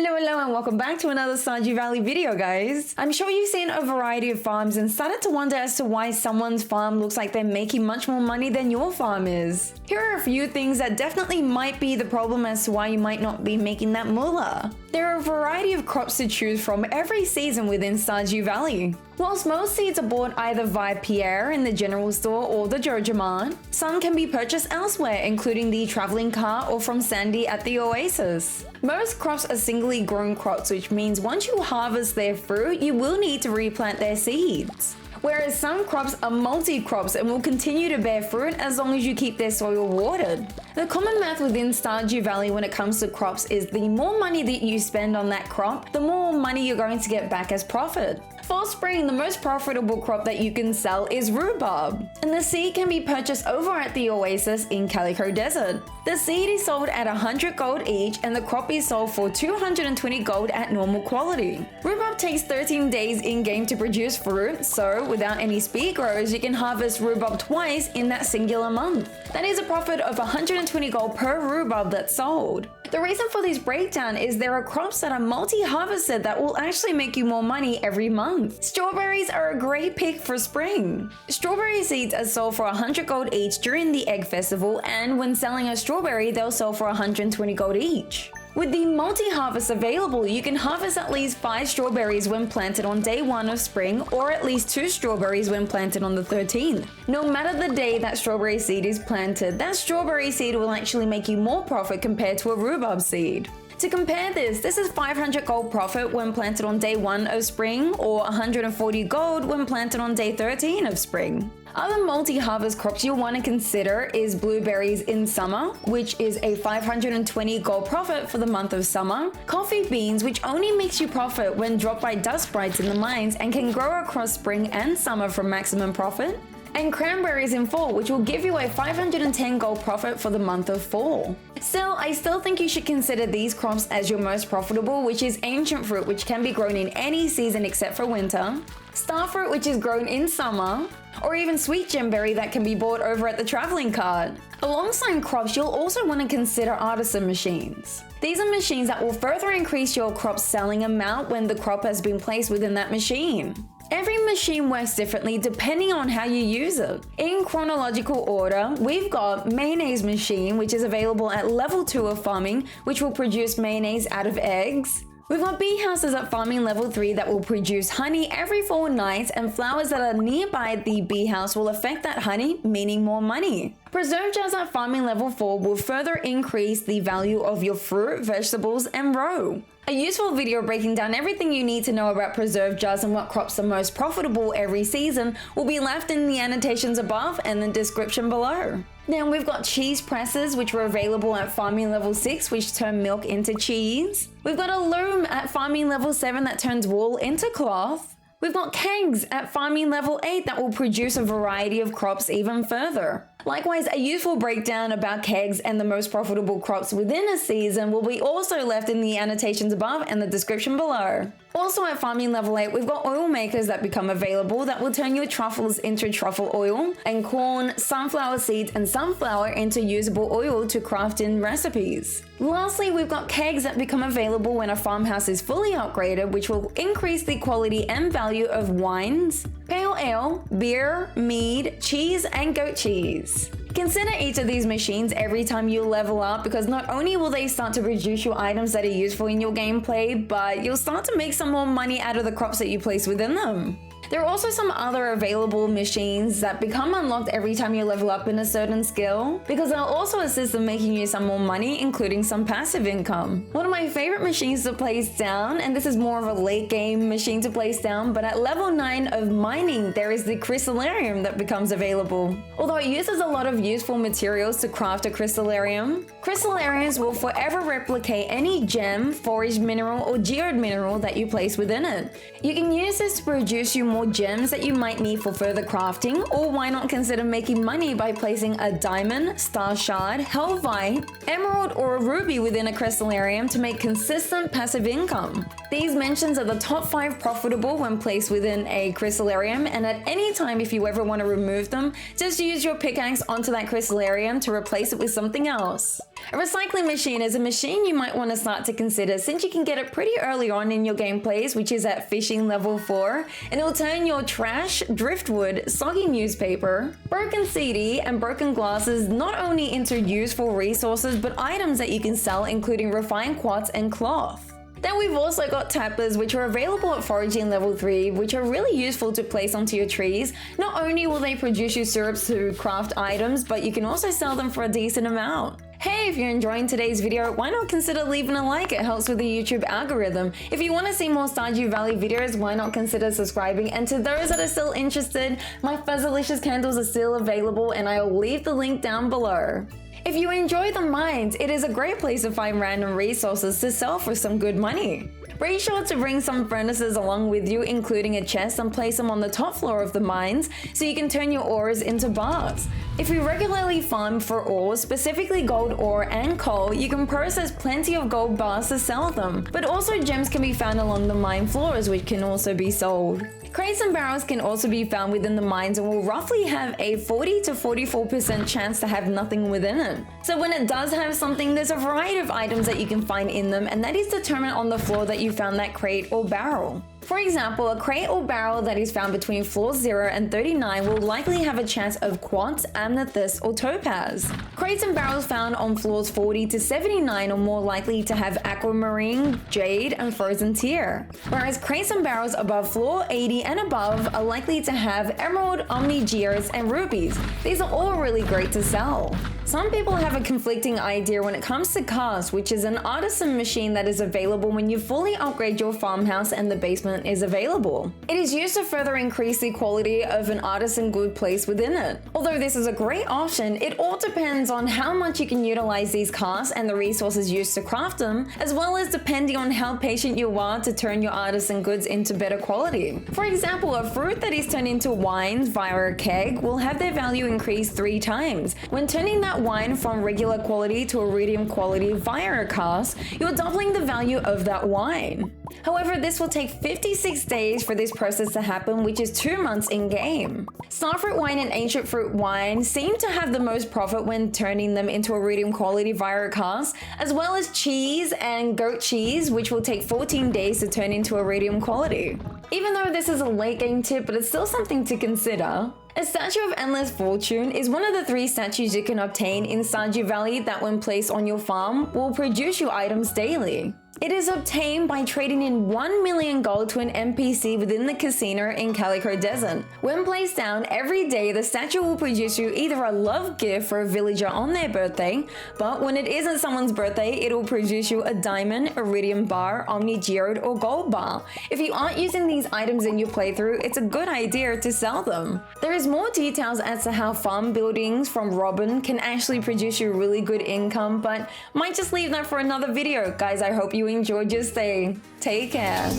Hello and welcome back to another Stardew Valley video, guys. I'm sure you've seen a variety of farms and started to wonder as to why someone's farm looks like they're making much more money than your farm is. Here are a few things that definitely might be the problem as to why you might not be making that moolah. There are a variety of crops to choose from every season within Stardew Valley. Whilst most seeds are bought either via Pierre in the general store or the Joja Mart, some can be purchased elsewhere, including the traveling cart or from Sandy at the Oasis. Most crops are singly grown crops, which means once you harvest their fruit, you will need to replant their seeds. Whereas some crops are multi-crops and will continue to bear fruit as long as you keep their soil watered. The common math within Stardew Valley when it comes to crops is the more money that you spend on that crop, the more money you're going to get back as profit. For spring, the most profitable crop that you can sell is rhubarb, and the seed can be purchased over at the Oasis in Calico Desert. The seed is sold at 100 gold each, and the crop is sold for 220 gold at normal quality. Rhubarb takes 13 days in-game to produce fruit, so without any speed grows, you can harvest rhubarb twice in that singular month. That is a profit of 120 gold per rhubarb that's sold. The reason for this breakdown is there are crops that are multi-harvested that will actually make you more money every month. Strawberries are a great pick for spring. Strawberry seeds are sold for 100 gold each during the Egg Festival, and when selling a strawberry, they'll sell for 120 gold each. With the multi-harvest available, you can harvest at least 5 strawberries when planted on day 1 of spring, or at least 2 strawberries when planted on the 13th. No matter the day that strawberry seed is planted, that strawberry seed will actually make you more profit compared to a rhubarb seed. To compare this is 500 gold profit when planted on day 1 of spring, or 140 gold when planted on day 13 of spring. Other multi-harvest crops you'll want to consider is blueberries in summer, which is a 520 gold profit for the month of summer, coffee beans, which only makes you profit when dropped by dust sprites in the mines and can grow across spring and summer for maximum profit, and cranberries in fall, which will give you a 510 gold profit for the month of fall. Still, I still think you should consider these crops as your most profitable, which is ancient fruit, which can be grown in any season except for winter, starfruit, which is grown in summer, or even sweet gemberry that can be bought over at the traveling cart. Alongside crops, you'll also want to consider artisan machines. These are machines that will further increase your crop's selling amount when the crop has been placed within that machine. Every machine works differently depending on how you use it. In chronological order, we've got mayonnaise machine, which is available at level 2 of farming, which will produce mayonnaise out of eggs. We've got bee houses at farming level 3 that will produce honey every 4 nights, and flowers that are nearby the bee house will affect that honey, meaning more money. Preserve jars at farming level 4 will further increase the value of your fruit, vegetables, and roe. A useful video breaking down everything you need to know about preserve jars and what crops are most profitable every season will be left in the annotations above and the description below. Then we've got cheese presses, which were available at farming level 6, which turn milk into cheese. We've got a loom at farming level 7 that turns wool into cloth. We've got kegs at farming level 8 that will produce a variety of crops even further. Likewise, a useful breakdown about kegs and the most profitable crops within a season will be also left in the annotations above and the description below. Also at farming level 8, we've got oil makers that become available that will turn your truffles into truffle oil, and corn, sunflower seeds, and sunflower into usable oil to craft in recipes. Lastly, we've got kegs that become available when a farmhouse is fully upgraded, which will increase the quality and value of wines, pale ale, beer, mead, cheese, and goat cheese. Consider each of these machines every time you level up, because not only will they start to produce you items that are useful in your gameplay, but you'll start to make some more money out of the crops that you place within them. There are also some other available machines that become unlocked every time you level up in a certain skill, because they'll also assist in making you some more money, including some passive income. One of my favorite machines to place down, and this is more of a late game machine to place down, but at level 9 of mining, there is the crystallarium that becomes available. Although it uses a lot of useful materials to craft a crystallarium, crystallariums will forever replicate any gem, forage mineral, or geode mineral that you place within it. You can use this to produce you more gems that you might need for further crafting, or why not consider making money by placing a diamond, star shard, helvite, emerald, or a ruby within a crystallarium to make consistent passive income. These mentions are the top 5 profitable when placed within a crystallarium, and at any time if you ever want to remove them, just use your pickaxe onto that crystallarium to replace it with something else. A recycling machine is a machine you might want to start to consider since you can get it pretty early on in your gameplays, which is at fishing level 4, and it'll turn your trash, driftwood, soggy newspaper, broken CD, and broken glasses not only into useful resources but items that you can sell, including refined quartz and cloth. Then we've also got tappers, which are available at foraging level 3, which are really useful to place onto your trees. Not only will they produce you syrups to craft items, but you can also sell them for a decent amount. Hey, if you're enjoying today's video, why not consider leaving a like? It helps with the YouTube algorithm. If you want to see more Stardew Valley videos, why not consider subscribing? And to those that are still interested, my Fuzzalicious candles are still available and I'll leave the link down below. If you enjoy the mines, it is a great place to find random resources to sell for some good money. Be sure to bring some furnaces along with you, including a chest, and place them on the top floor of the mines so you can turn your ores into bars. If you regularly farm for ore, specifically gold ore and coal, you can process plenty of gold bars to sell them. But also gems can be found along the mine floors, which can also be sold. Crates and barrels can also be found within the mines and will roughly have a 40 to 44% chance to have nothing within it. So when it does have something, there's a variety of items that you can find in them, and that is determined on the floor that you found that crate or barrel. For example, a crate or barrel that is found between floors 0 and 39 will likely have a chance of quartz, amethyst, or topaz. Crates and barrels found on floors 40 to 79 are more likely to have aquamarine, jade, and frozen tear. Whereas crates and barrels above floor 80 and above are likely to have emerald, omnigeodes, and rubies. These are all really great to sell. Some people have a conflicting idea when it comes to Casks, which is an artisan machine that is available when you fully upgrade your farmhouse and the basement is available. It is used to further increase the quality of an artisan good placed within it. Although this is a great option, it all depends on how much you can utilize these casks and the resources used to craft them, as well as depending on how patient you are to turn your artisan goods into better quality. For example, a fruit that is turned into wine via a keg will have their value increase 3 times. When turning that wine from regular quality to iridium quality via a cask, you're doubling the value of that wine. However, this will take 56 days for this process to happen, which is 2 months in-game. Starfruit wine and ancient fruit wine seem to have the most profit when turning them into iridium quality via a cask, as well as cheese and goat cheese, which will take 14 days to turn into iridium quality. Even though this is a late game tip, but it's still something to consider. A Statue of Endless Fortune is one of the 3 statues you can obtain in Stardew Valley that, when placed on your farm, will produce you items daily. It is obtained by trading in 1 million gold to an NPC within the casino in Calico Desert. When placed down, every day the statue will produce you either a love gift for a villager on their birthday, but when it isn't someone's birthday, it will produce you a diamond, iridium bar, omnigeode, or gold bar. If you aren't using these items in your playthrough, it's a good idea to sell them. There is more details as to how farm buildings from Robin can actually produce you really good income, but might just leave that for another video. Guys, I hope you enjoyed your stay. Take care.